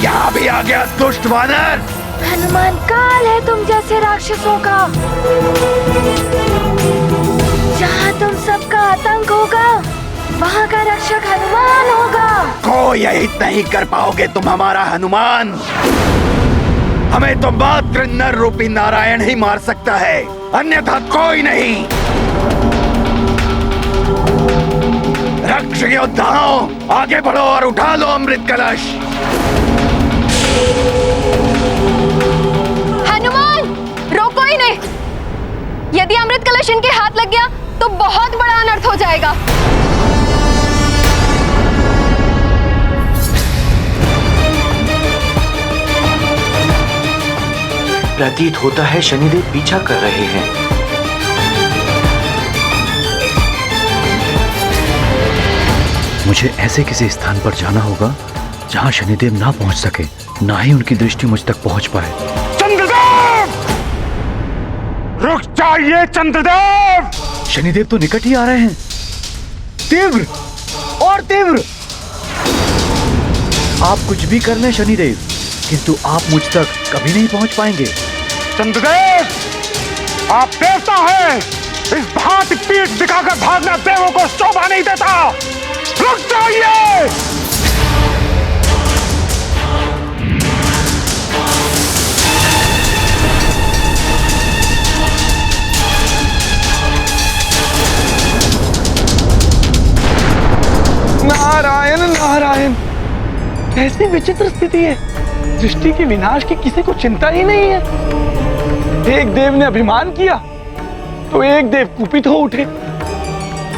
यहाँ भी आ गया दुष्ट वानर। हनुमान काल है तुम जैसे राक्षसों का। जहाँ तुम सबका आतंक होगा वहाँ का रक्षक हनुमान होगा। कोई हित नहीं कर पाओगे तुम हमारा हनुमान। हमें तो मात्र नर रूपी नारायण ही मार सकता है, अन्यथा कोई नहीं। रक्ष योद्धाओं, आगे बढ़ो और उठा लो अमृत कलश। हनुमान, रोको ही नहीं। यदि अमृत कलश इनके हाथ लग गया तो बहुत बड़ा अनर्थ हो जाएगा। प्रतीत होता है शनिदेव पीछा कर रहे हैं। मुझे ऐसे किसी स्थान पर जाना होगा जहां शनिदेव ना पहुंच सके, ना ही उनकी दृष्टि मुझ तक पहुंच पाए। चंद्रदेव! रुक जाइए चंद्रदेव! शनिदेव तो निकट ही आ रहे हैं। तीव्र और तीव्र। आप कुछ भी कर लें शनिदेव, किंतु आप मुझ तक कभी नहीं पहुंच पाएंगे। चंद्रदेव, आप देवता हैं। इस भांति पीठ दिखाकर भागना देवों को शोभा नहीं देता। रुक जाइए। नारायण नारायण, ऐसी विचित्र स्थिति है। दृष्टि के विनाश की किसी को चिंता ही नहीं है। एक देव ने अभिमान किया तो एक देव कुपित हो उठे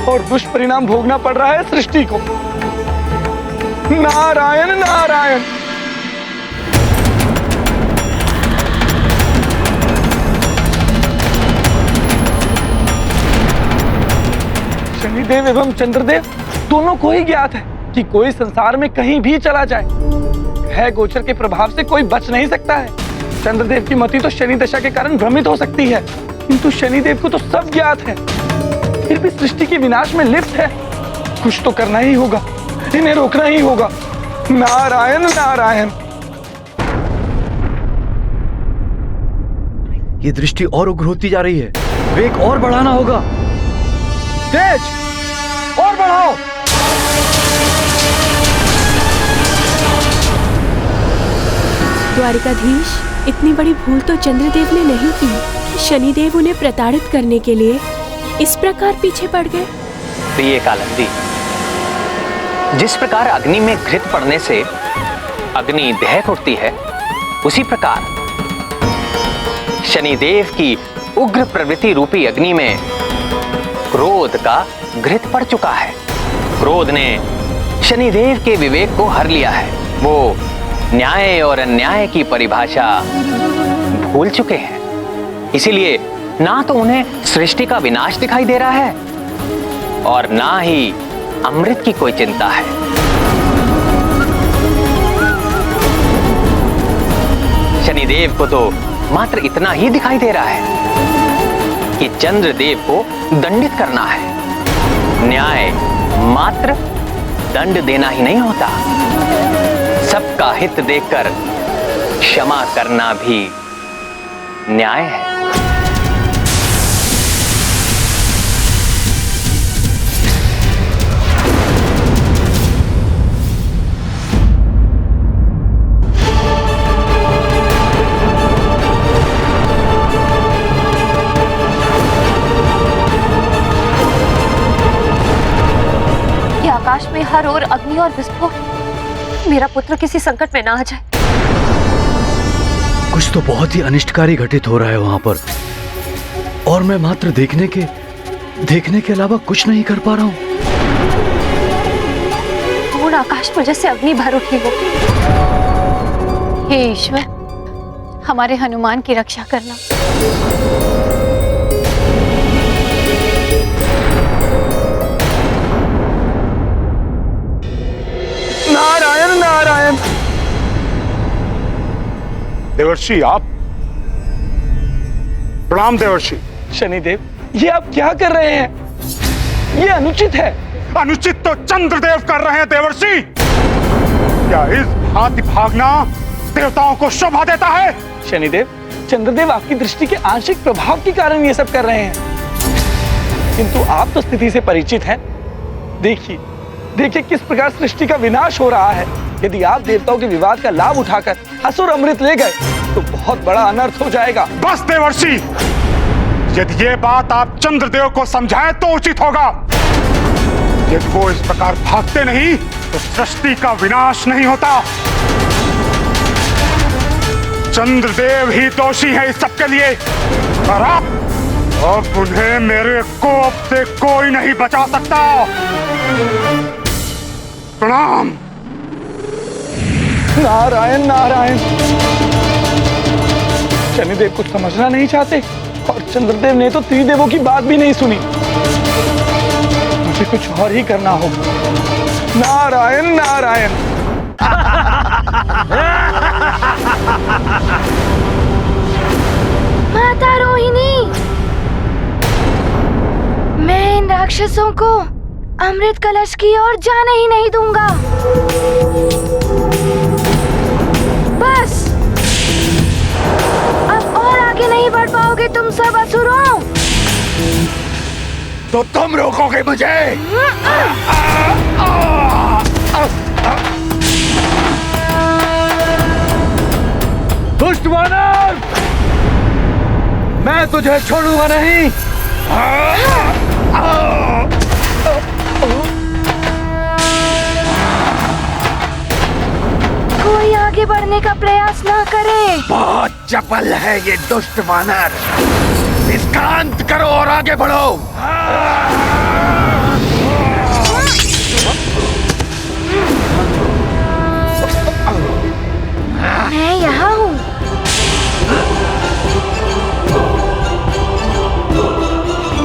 और दुष्परिणाम भोगना पड़ रहा है सृष्टि को। नारायण नारायण। शनिदेव एवं चंद्रदेव दोनों को ही ज्ञात है कि कोई संसार में कहीं भी चला जाए, ग्रह गोचर के प्रभाव से कोई बच नहीं सकता है। चंद्रदेव की मति तो शनि दशा के कारण भ्रमित हो सकती है, किंतु शनिदेव को तो सब ज्ञात है, फिर भी सृष्टि के विनाश में लिप्त है। कुछ तो करना ही होगा, इन्हें रोकना ही होगा। नारायण नारायण। ये दृष्टि और उग्र होती जा रही है, वेग और बढ़ाना होगा। तेज और बढ़ाओ। द्वारिकाधीश, इतनी बड़ी भूल तो चंद्रदेव ने नहीं की कि शनिदेव उन्हें प्रताड़ित करने के लिए इस प्रकार पीछे पड़ गए। प्रिय कालिंदी, जिस प्रकार अग्नि में घृत पड़ने से अग्नि दहक उठती है, उसी प्रकार शनिदेव की उग्र प्रवृत्ति रूपी अग्नि में क्रोध का घृत पड़ चुका है। क्रोध ने शनिदेव के विवेक को हर लिया है। वो न्याय और अन्याय की परिभाषा भूल चुके हैं। इसीलिए ना तो उन्हें सृष्टि का विनाश दिखाई दे रहा है और ना ही अमृत की कोई चिंता है। शनिदेव को तो मात्र इतना ही दिखाई दे रहा है कि चंद्रदेव को दंडित करना है। न्याय मात्र दंड देना ही नहीं होता, सबका हित देखकर क्षमा करना भी न्याय है। ये आकाश में हर ओर अग्नि और विस्फोट, मेरा पुत्र किसी संकट में ना आ जाए। कुछ तो बहुत ही अनिष्टकारी घटित हो रहा है वहां पर, और मैं मात्र देखने के अलावा कुछ नहीं कर पा रहा हूं। पूर्ण आकाश में जैसे अग्नि भर उठी हो। हे ईश्वर, हमारे हनुमान की रक्षा करना। नारायण नारायण। देवर्षि, आप प्रणाम। देवर्षि। शनिदेव, ये आप क्या कर रहे हैं? ये अनुचित है। अनुचित तो चंद्रदेव कर रहे हैं देवर्षि। क्या इस भांति भागना देवताओं को शोभा देता है? शनिदेव, चंद्रदेव आपकी दृष्टि के आंशिक प्रभाव के कारण ये सब कर रहे हैं, किंतु आप तो स्थिति से परिचित हैं। देखिए देखिए किस प्रकार सृष्टि का विनाश हो रहा है। यदि आप देवताओं के विवाद का लाभ उठाकर असुर अमृत ले गए तो बहुत बड़ा अनर्थ हो जाएगा। बस देवर्षि, यदि ये बात आप चंद्रदेव को समझाएं तो उचित होगा। यदि वो इस प्रकार भागते नहीं तो सृष्टि का विनाश नहीं होता। चंद्रदेव ही दोषी है इस सब के लिए, और अब उन्हें मेरे कोप से कोई नहीं बचा सकता। प्रणाम। नारायण नारायण। शनिदेव कुछ समझना नहीं चाहते और चंद्रदेव ने तो त्रिदेवों की बात भी नहीं सुनी। मुझे कुछ और ही करना होगा। नारायण नारायण। माता रोहिणी, मैं इन राक्षसों को अमृत कलश की ओर जाने ही नहीं दूंगा। बस अब और आगे नहीं बढ़ पाओगे तुम सब असुरों। तो तुम रोकोगे मुझे? दुष्ट वानर, मैं तुझे छोड़ूंगा नहीं। कोई आगे बढ़ने का प्रयास ना करे। बहुत चपल है ये दुष्ट वानर। इसका अंत करो और आगे बढ़ो। मैं यहाँ हूँ।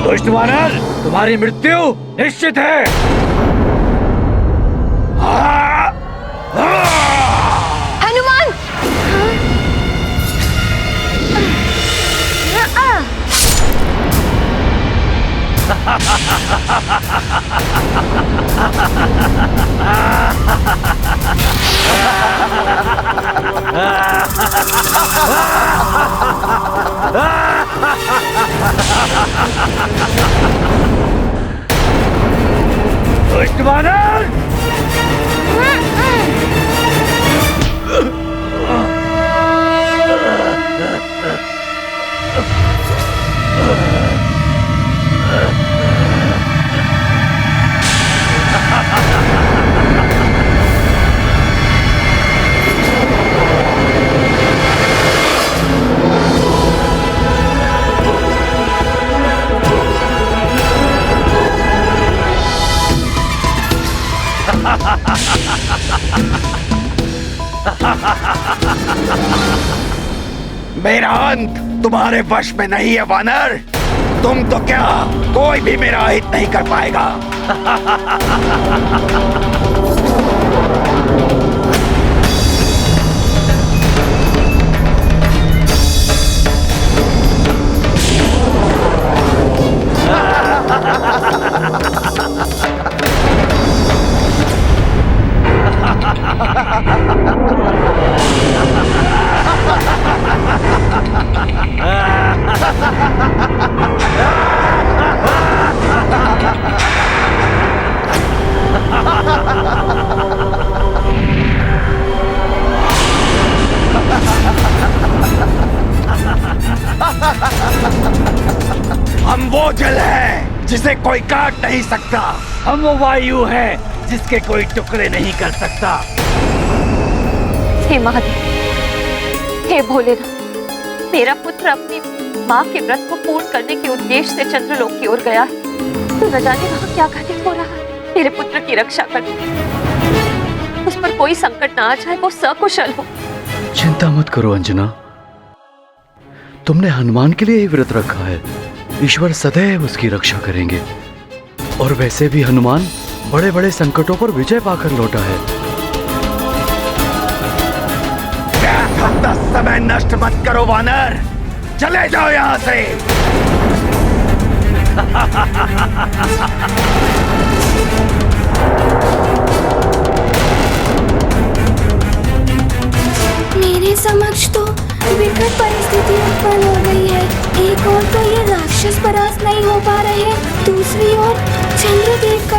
दुष्ट वानर, तुम्हारी मृत्यु निश्चित है। हनुमान! दुष्ट वानर! मेरा अंत तुम्हारे वश में नहीं है वानर। तुम तो क्या, कोई भी मेरा हित नहीं कर पाएगा। हम वो जल हैं जिसे कोई काट नहीं सकता। हम वो वायु हैं जिसके कोई टुकड़े नहीं कर सकता। हे महादेव, हे भोलेनाथ, मेरा पुत्र अपनी माँ के व्रत को पूर्ण करने के उद्देश्य से चंद्रलोक की ओर गया है। तो न जाने वहाँ क्या घटित हो रहा है। मेरे पुत्र की रक्षा कर, उस पर कोई संकट ना आ जाए, वो सकुशल हो। चिंता मत करो अंजना, तुमने हनुमान के लिए ही व्रत रखा है। ईश्वर सदैव उसकी रक्षा करेंगे। और वैसे भी हनुमान बड़े बड़े संकटों पर विजय पाकर लौटा है। अपना समय नष्ट मत करो वानर, चले जाओ यहाँ से। चंद्रदेव का